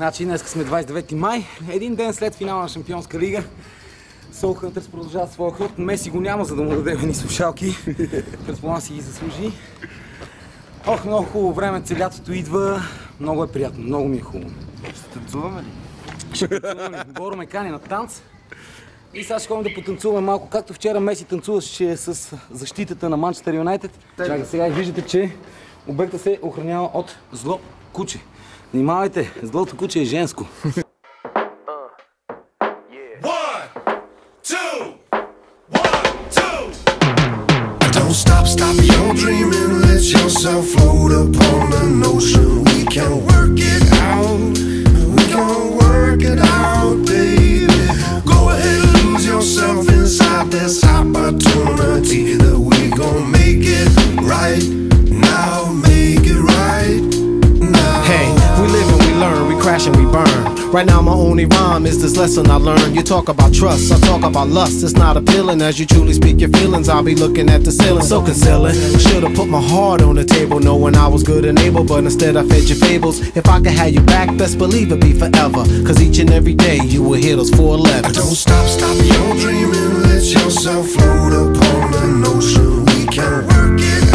Значи днес сме 29 май, един ден след финала на Шампионска лига. Soul Hunters продължава своя ход. Меси го няма, за да му дадем едни слушалки. Предполагам си ги заслужи. Ох, много хубаво време, лятото идва. Много е приятно, много ми е хубаво. Ще танцуваме ли? Ще танцуваме. Боро ме кани на танц. И сега ще ходим да потанцуваме малко, както вчера Меси танцуваше с защитата на Манчестър Юнайтед. Чакай, сега виждате, че обекта се охранява от зло куче. Внимавайте, злото куче е женско. Don't stop your dreaming, let yourself float upon an ocean. We can work it out, baby. Go ahead and lose yourself inside this opportunity that we gon' make it right now, make it right now. Hey, we live and we learn, we crash and we burn. Right now my only rhyme is this lesson I learned. You talk about trust, I talk about lust. It's not appealing as you truly speak your feelings. I'll be looking at the ceiling, so concealing. Should've put my heart on the table, knowing I was good and able, but instead I fed your fables. If I could have you back, best believe it'd be forever. Cause each and every day you will hear those 4 letters. Don't stop your dreaming, let yourself float upon an ocean. We can work it